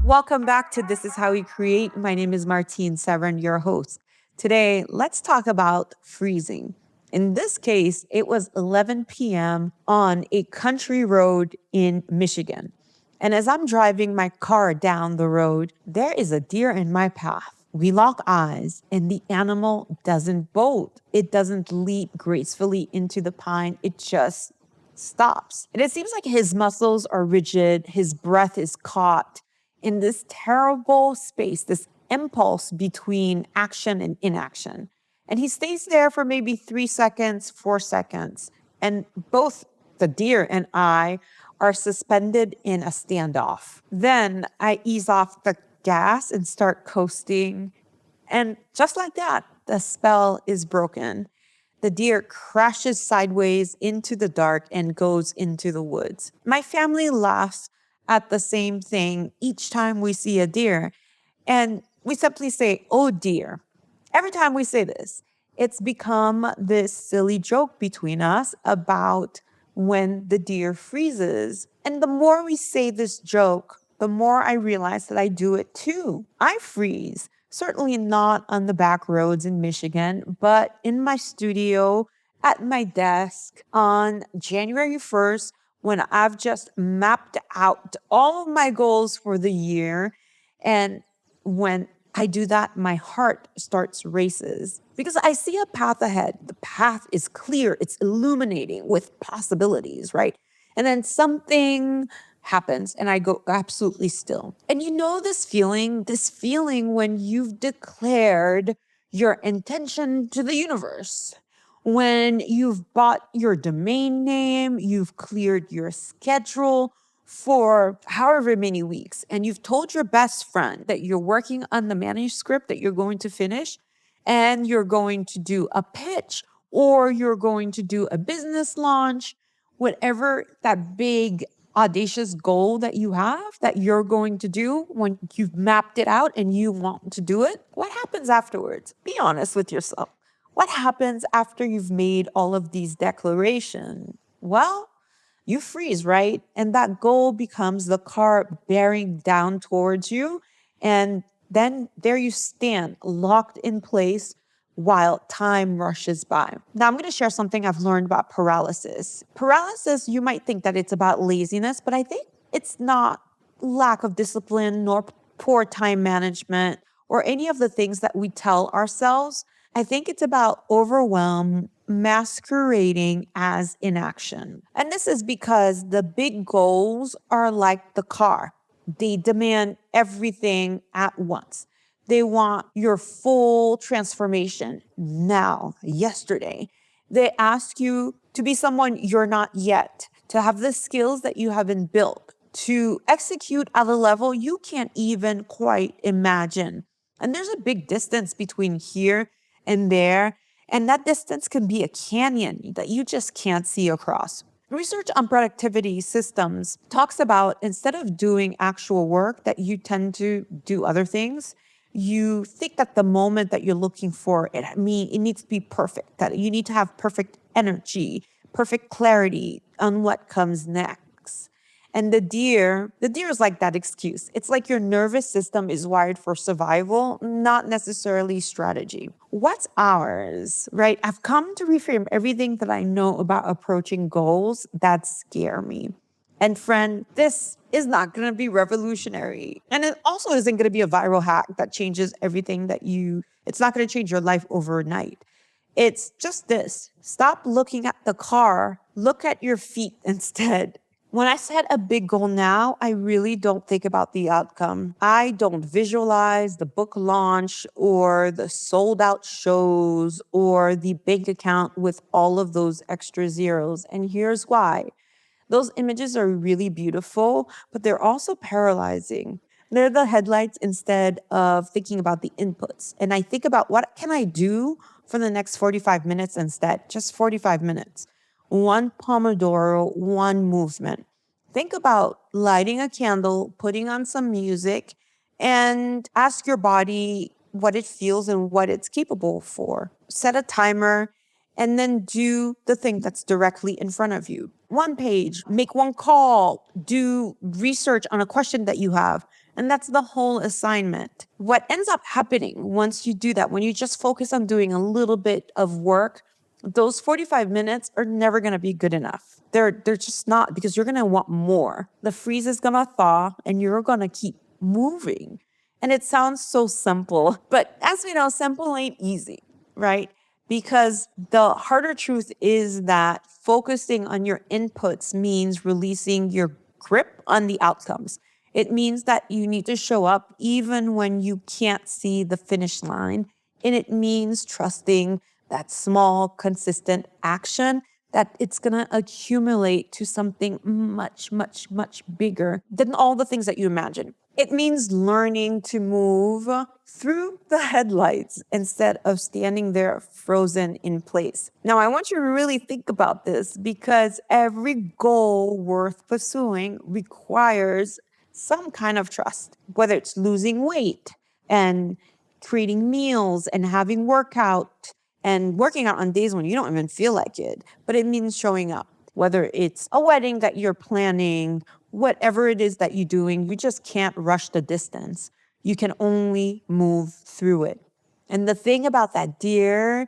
Welcome back to This Is How We Create. My name is Martine, Severin, your host. Today, let's talk about freezing. In this case, it was 11 p.m. on a country road in Michigan. And as I'm driving my car down the road, there is a deer in my path. We lock eyes, and the animal doesn't bolt. It doesn't leap gracefully into the pine. It just stops. And it seems like his muscles are rigid, his breath is caught in this terrible space, this impulse between action and inaction. And he stays there for maybe 3 seconds, 4 seconds. And both the deer and I are suspended in a standoff. Then I ease off the gas and start coasting. And just like that, the spell is broken. The deer crashes sideways into the dark and goes into the woods. My family laughs at the same thing each time we see a deer. And we simply say, oh dear. Every time we say this, it's become this silly joke between us about when the deer freezes. And the more we say this joke, the more I realize that I do it too. I freeze. Certainly not on the back roads in Michigan, but in my studio, at my desk on January 1st, when I've just mapped out all of my goals for the year. And when I do that, my heart starts races because I see a path ahead. The path is clear, it's illuminating with possibilities, right? And then something happens and I go absolutely still. And you know this feeling when you've declared your intention to the universe, when you've bought your domain name, you've cleared your schedule for however many weeks, and you've told your best friend that you're working on the manuscript that you're going to finish, and you're going to do a pitch, or you're going to do a business launch, whatever that big audacious goal that you have that you're going to do when you've mapped it out and you want to do it, what happens afterwards? Be honest with yourself. What happens after you've made all of these declarations? Well, you freeze, right? And that goal becomes the car bearing down towards you. And then there you stand, locked in place while time rushes by. Now, I'm going to share something I've learned about paralysis. Paralysis, you might think that it's about laziness, but I think it's not lack of discipline nor poor time management or any of the things that we tell ourselves. I think it's about overwhelm masquerading as inaction. And this is because the big goals are like the car. They demand everything at once. They want your full transformation now, yesterday. They ask you to be someone you're not yet, to have the skills that you haven't built, to execute at a level you can't even quite imagine. And there's a big distance between here and there. And that distance can be a canyon that you just can't see across. Research on productivity systems talks about instead of doing actual work that you tend to do other things, you think that the moment that you're looking for, it needs to be perfect, that you need to have perfect energy, perfect clarity on what comes next. And the deer is like that excuse. It's like your nervous system is wired for survival, not necessarily strategy. What's ours, right? I've come to reframe everything that I know about approaching goals that scare me. And friend, this is not going to be revolutionary. And it also isn't going to be a viral hack that changes everything it's not going to change your life overnight. It's just this. Stop looking at the car, look at your feet instead. When I set a big goal now, I really don't think about the outcome. I don't visualize the book launch or the sold out shows or the bank account with all of those extra zeros. And here's why. Those images are really beautiful, but they're also paralyzing. They're the headlights instead of thinking about the inputs. And I think about what can I do for the next 45 minutes instead? Just 45 minutes. One Pomodoro, one movement. Think about lighting a candle, putting on some music, and ask your body what it feels and what it's capable for. Set a timer and then do the thing that's directly in front of you. One page, make one call, do research on a question that you have, And that's the whole assignment. What ends up happening once you do that, when you just focus on doing a little bit of work, those 45 minutes are never going to be good enough. They're just not, because you're going to want more. The freeze is going to thaw and you're going to keep moving. And it sounds so simple, but as we know, simple ain't easy, right? Because the harder truth is that focusing on your inputs means releasing your grip on the outcomes. It means that you need to show up even when you can't see the finish line. And it means trusting that small, consistent action, that it's going to accumulate to something much, much, much bigger than all the things that you imagine. It means learning to move through the headlights instead of standing there frozen in place. Now, I want you to really think about this, because every goal worth pursuing requires some kind of trust, whether it's losing weight and creating meals and having workout and working out on days when you don't even feel like it. But it means showing up, whether it's a wedding that you're planning, whatever it is that you're doing, you just can't rush the distance. You can only move through it. And the thing about that deer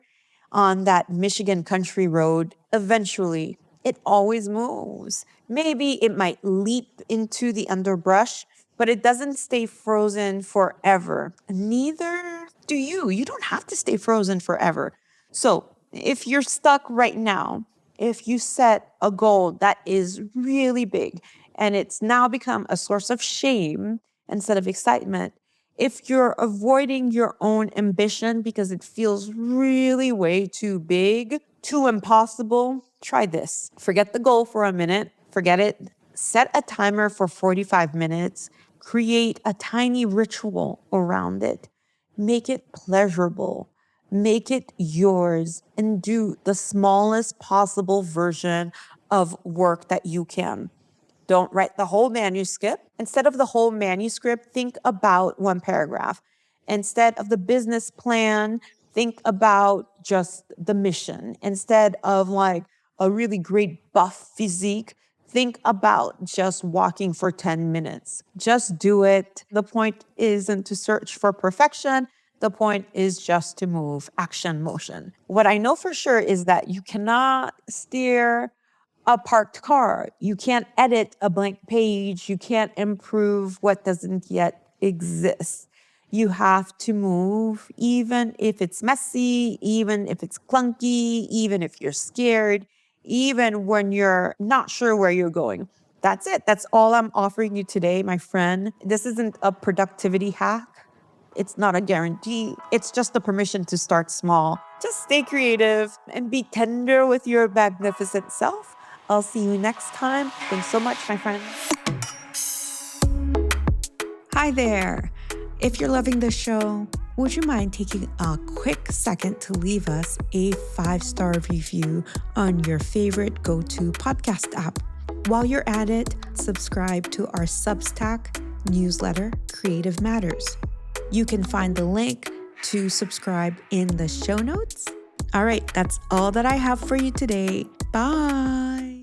on that Michigan country road, eventually it always moves. Maybe it might leap into the underbrush, but it doesn't stay frozen forever. Neither do you. You don't have to stay frozen forever. So if you're stuck right now, if you set a goal that is really big and it's now become a source of shame instead of excitement, if you're avoiding your own ambition because it feels really way too big, too impossible, try this. Forget the goal for a minute. Forget it. Set a timer for 45 minutes. Create a tiny ritual around it. Make it pleasurable. Make it yours, and do the smallest possible version of work that you can. Don't write the whole manuscript. Instead of the whole manuscript, think about one paragraph. Instead of the business plan, think about just the mission. Instead of like a really great buff physique, think about just walking for 10 minutes. Just do it. The point isn't to search for perfection. The point is just to move, action, motion. What I know for sure is that you cannot steer a parked car. You can't edit a blank page. You can't improve what doesn't yet exist. You have to move, even if it's messy, even if it's clunky, even if you're scared, even when you're not sure where you're going. That's it. That's all I'm offering you today, my friend. This isn't a productivity hack. It's not a guarantee. It's just the permission to start small. Just stay creative and be tender with your magnificent self. I'll see you next time. Thanks so much, my friend. Hi there. If you're loving the show, would you mind taking a quick second to leave us a 5-star review on your favorite go-to podcast app? While you're at it, subscribe to our Substack newsletter, Creative Matters. You can find the link to subscribe in the show notes. All right, that's all that I have for you today. Bye.